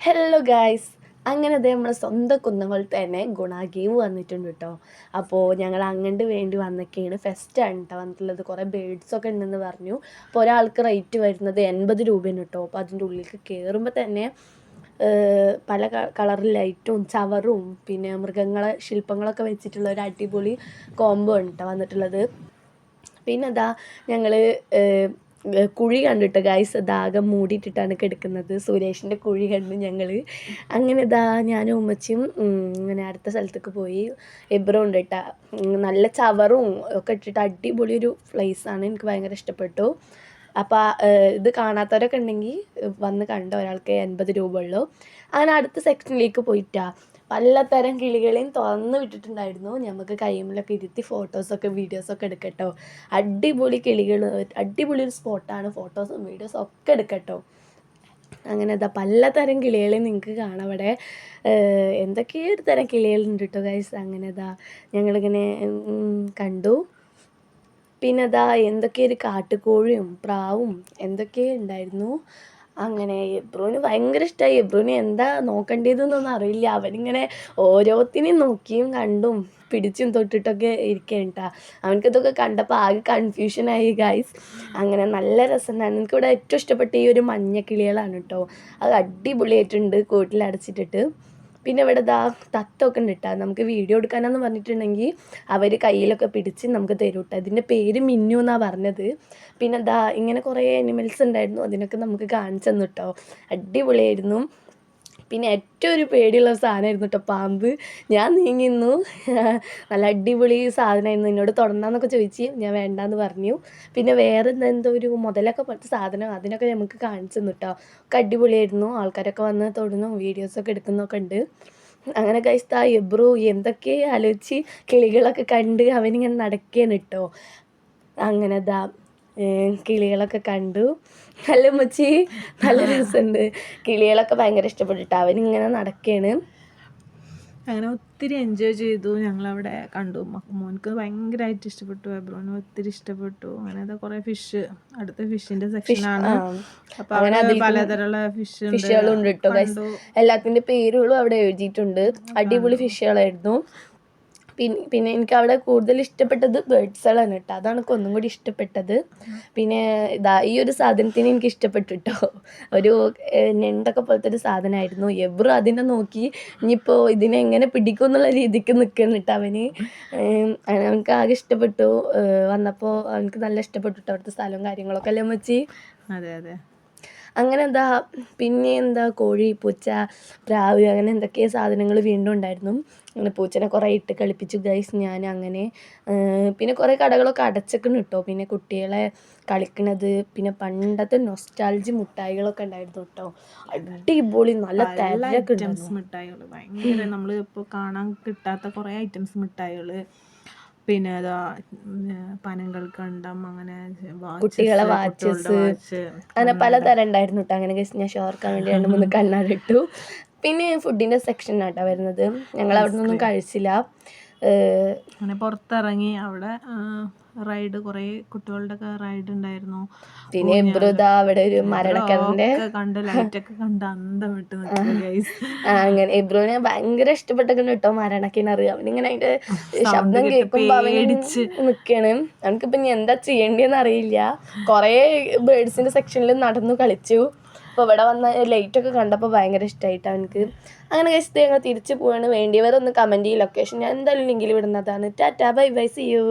Hello guys, അങ്ങനെ അതേ നമ്മുടെ സ്വന്തം കുന്നംകുളത്ത് തന്നെ ഗുണാഗേവ് വന്നിട്ടുണ്ട് കേട്ടോ. അപ്പോൾ ഞങ്ങൾ അങ്ങോട്ട് വേണ്ടി വന്നൊക്കെയാണ്. ഫെസ്റ്റാണ് കേട്ടോ വന്നിട്ടുള്ളത്. കുറേ ബേഡ്സൊക്കെ ഉണ്ടെന്ന് പറഞ്ഞു. അപ്പോൾ ഒരാൾക്ക് റേറ്റ് വരുന്നത് 80 രൂപയാണ് കേട്ടോ. അപ്പോൾ അതിൻ്റെ ഉള്ളിലേക്ക് കയറുമ്പോൾ തന്നെ പല കളർ ലൈറ്റും ചവറും പിന്നെ മൃഗങ്ങളെ ശില്പങ്ങളൊക്കെ വെച്ചിട്ടുള്ള ഒരു അടിപൊളി കോംബോ ആണ് കേട്ടോ വന്നിട്ടുള്ളത്. പിന്നെ അതാ ഞങ്ങൾ കുഴി കണ്ടിട്ട് ഗൈസ് ഇതാകെ മൂടിയിട്ടിട്ടാണ് കിടക്കുന്നത്. സുരേഷിൻ്റെ കുഴി കണ്ട് ഞങ്ങൾ അങ്ങനെ ഇതാ ഞാനും ഉമ്മച്ചിയും ഇങ്ങനെ അടുത്ത സ്ഥലത്തേക്ക് പോയി. എബ്രോ ഉണ്ട് കേട്ടോ, നല്ല ചവറും ഒക്കെ ഇട്ടിട്ട് അടിപൊളി ഒരു പ്ലേസാണ്. എനിക്ക് ഭയങ്കര ഇഷ്ടപ്പെട്ടു. അപ്പോൾ ഇത് കാണാത്തവരൊക്കെ ഉണ്ടെങ്കിൽ വന്ന് കണ്ട ഒരാൾക്ക് 80 രൂപ ഉള്ളൂ. അങ്ങനെ അടുത്ത സെക്ഷനിലേക്ക് പോയിട്ടാ പലതരം കിളികളെയും തുറന്ന് വിട്ടിട്ടുണ്ടായിരുന്നു. നമുക്ക് കൈമിലൊക്കെ ഇരുത്തി ഫോട്ടോസൊക്കെ വീഡിയോസൊക്കെ എടുക്കട്ടോ. അടിപൊളി കിളികൾ, അടിപൊളി ഒരു സ്പോട്ടാണ്. ഫോട്ടോസും വീഡിയോസും ഒക്കെ എടുക്കട്ടോ. അങ്ങനെ അതാ പലതരം കിളികളെ നിങ്ങൾക്ക് കാണാം അവിടെ. എന്തൊക്കെയോ ഒരു തരം കിളികളുണ്ട് കേട്ടോ ഗൈസ്. അങ്ങനെ അതാ ഞങ്ങളിങ്ങനെ കണ്ടു. പിന്നെ അതാ എന്തൊക്കെയോ ഒരു കാട്ടുകോഴിയും പ്രാവും എന്തൊക്കെയോ ഉണ്ടായിരുന്നു. അങ്ങനെ എബ്രുവിന് ഭയങ്കര ഇഷ്ടമായി. എബ്രുവിന് എന്താ നോക്കേണ്ടതെന്നൊന്നും അറിയില്ല. അവനിങ്ങനെ ഓരോത്തിനെയും നോക്കിയും കണ്ടും പിടിച്ചും തൊട്ടിട്ടൊക്കെ ഇരിക്കുകയാണ് കേട്ടോ. അവനക്കിതൊക്കെ കണ്ടപ്പോൾ ആകെ കൺഫ്യൂഷനായി ഗൈസ്. അങ്ങനെ നല്ല രസമുണ്ടായിരുന്നു. എനിക്കിവിടെ ഏറ്റവും ഇഷ്ടപ്പെട്ട ഈ ഒരു മഞ്ഞ കിളികളാണ് കേട്ടോ. അത് അടിപൊളിയായിട്ടുണ്ട് കൂട്ടിലടച്ചിട്ടിട്ട്. പിന്നെ ഇവിടെ തത്തൊക്കെ ഉണ്ട് കേട്ടോ. നമുക്ക് വീഡിയോ എടുക്കാനെന്ന് പറഞ്ഞിട്ടുണ്ടെങ്കിൽ അവർ കയ്യിലൊക്കെ പിടിച്ച് നമുക്ക് തരും കേട്ടോ. ഇതിൻ്റെ പേര് മിന്നു എന്നാണ് പറഞ്ഞത്. പിന്നെ ഇങ്ങനെ കുറേ അനിമൽസ് ഉണ്ടായിരുന്നു. അതിനൊക്കെ നമുക്ക് കാണിച്ചു തന്നു കേട്ടോ. അടിപൊളിയായിരുന്നു. പിന്നെ ഏറ്റവും ഒരു പേടിയുള്ള സാധനമായിരുന്നു കേട്ടോ പാമ്പ്. ഞാൻ നീങ്ങിന്നു. നല്ല അടിപൊളി സാധനമായിരുന്നു. എന്നോട് തൊടണമെന്നൊക്കെ ചോദിച്ച് ഞാൻ വേണ്ടാന്ന് പറഞ്ഞു. പിന്നെ വേറെ എന്തോ ഒരു മുതലൊക്കെ പോലത്തെ സാധനം, അതിനൊക്കെ നമുക്ക് കാണിച്ചു തന്നു കേട്ടോ. ഒക്കെ അടിപൊളിയായിരുന്നു. ആൾക്കാരൊക്കെ വന്ന് തൊടുന്നു വീഡിയോസൊക്കെ എടുക്കുന്നൊക്കെ ഉണ്ട്. അങ്ങനെ കഴിച്ചാൽ എബ്രു എന്തൊക്കെ ആലോചിച്ച് കിളികളൊക്കെ കണ്ട് അവനിങ്ങനെ നടക്കുകയാണ് കേട്ടോ. അങ്ങനെ കിളികളൊക്കെ കണ്ടു. നല്ല ഉമ്മച്ചി നല്ല രസമുണ്ട്. കിളികളൊക്കെ ഭയങ്കര ഇഷ്ടപ്പെട്ടിട്ട് അവനിങ്ങനെ നടക്കുകയാണ്. അങ്ങനെ ഒത്തിരി എൻജോയ് ചെയ്തു. ഞങ്ങളവിടെ കണ്ടു. മോനക്ക് ഭയങ്കരമായിട്ട് ഇഷ്ടപ്പെട്ടു. എബ്രോന് ഒത്തിരി ഇഷ്ടപ്പെട്ടു. അങ്ങനെ കുറേ ഫിഷ്, അടുത്ത ഫിഷിന്റെ സെക്ഷനാണ്. അപ്പൊ അവിടെ പലതരമുള്ള ഫിഷുകളുണ്ട് കേട്ടോ. എല്ലാത്തിന്റെ പേരുകളും അവിടെ എഴുതിയിട്ടുണ്ട്. അടിപൊളി ഫിഷുകളായിരുന്നു. പിന്നെ എനിക്ക് അവിടെ കൂടുതൽ ഇഷ്ടപ്പെട്ടത് ബേഡ്സുകളാണ് കേട്ടോ. അതാണ് എനിക്ക് ഒന്നും കൂടി ഇഷ്ടപ്പെട്ടത്. പിന്നെ ഈ ഒരു സാധനത്തിന് എനിക്ക് ഇഷ്ടപ്പെട്ടു കേട്ടോ. ഒരു ഞണ്ടൊക്കെ പോലത്തെ ഒരു സാധനമായിരുന്നു. എബ്രു അതിനെ നോക്കി ഇനിയിപ്പോൾ ഇതിനെ എങ്ങനെ പിടിക്കും എന്നുള്ള രീതിക്ക് നിൽക്കുന്നു കേട്ടോ അവന്. അവനക്ക് ആകെ ഇഷ്ടപ്പെട്ടു. വന്നപ്പോൾ അവനക്ക് നല്ല ഇഷ്ടപ്പെട്ടു കേട്ടോ അവിടുത്തെ സ്ഥലവും കാര്യങ്ങളൊക്കെ. അല്ലേ അമ്മച്ചി? അതെ അതെ. അങ്ങനെ പിന്നെ കോഴി, പൂച്ച, പ്രാവ് അങ്ങനെ എന്തൊക്കെയോ സാധനങ്ങൾ വീണ്ടും ഉണ്ടായിരുന്നു. അങ്ങനെ പൂച്ചനെ കുറേ ഇട്ട് കളിപ്പിച്ചു ഗൈസ് ഞാൻ. അങ്ങനെ പിന്നെ കുറേ കടകളൊക്കെ അടച്ചേക്കണം കേട്ടോ. പിന്നെ കുട്ടികളെ കളിക്കണത്, പിന്നെ പണ്ടത്തെ നൊസ്റ്റാൾജി മിഠായികളൊക്കെ ഉണ്ടായിരുന്നു കേട്ടോ. അടിപൊളി നല്ല ഐറ്റംസ് മിഠായികൾ, ഭയങ്കര നമ്മൾ ഇപ്പോൾ കാണാൻ കിട്ടാത്ത കുറേ ഐറ്റംസ് മിഠായികൾ. പിന്നെ പനങ്ങൾ കണ്ടം, അങ്ങനെ കുട്ടികളെ വാച്ചസ്, അങ്ങനെ പലതരം ഉണ്ടായിരുന്നു കേട്ടോ. അങ്ങനെ ഞാൻ ഷോർക്കാൻ വേണ്ടി 2-3 കണ്ണാടിട്ടു. പിന്നെ ഫുഡിൻ്റെ സെക്ഷനാട്ടോ വരുന്നത്. ഞങ്ങൾ അവിടെ നിന്നൊന്നും കഴിച്ചില്ല. അങ്ങനെ പുറത്തിറങ്ങി അവിടെ റൈഡ്, കുറേ കുട്ടികളുടെ ഒക്കെ റൈഡ് ഉണ്ടായിരുന്നു. പിന്നെ അവിടെ ഒരു മരണക്കഥന്റെ കണ്ട് ലൈറ്റൊക്കെ കണ്ട് അന്തം വിട്ട് അങ്ങനെ എബ്രുവിനെ ഭയങ്കര ഇഷ്ടപ്പെട്ടൊക്കെ കേട്ടോ മരണക്കിണർ. അവനിങ്ങനെ അതിന്റെ ശബ്ദം കേൾക്കുമ്പോ അവനിച്ച് നിൽക്കാണ്. അവനക്കിപ്പോ ഇനി എന്താ ചെയ്യേണ്ടതെന്ന് അറിയില്ല. കുറേ ബേഡ്സിന്റെ സെക്ഷനിൽ നടന്നു കളിച്ചു. അപ്പോൾ ഇവിടെ വന്ന ലൈറ്റൊക്കെ കണ്ടപ്പോൾ ഭയങ്കര ഇഷ്ടമായിട്ട് അവനക്ക്. അങ്ങനെ കഴിച്ചിട്ട് ഞങ്ങൾ തിരിച്ചു പോവാണ്. വേണ്ടിയവരൊന്ന് കമൻറ്റ് ചെയ്യും ലൊക്കേഷൻ. ഞാൻ എന്തായാലും ലിങ്കിൽ വിടുന്നതാണ്. Tata, bye bye, see U.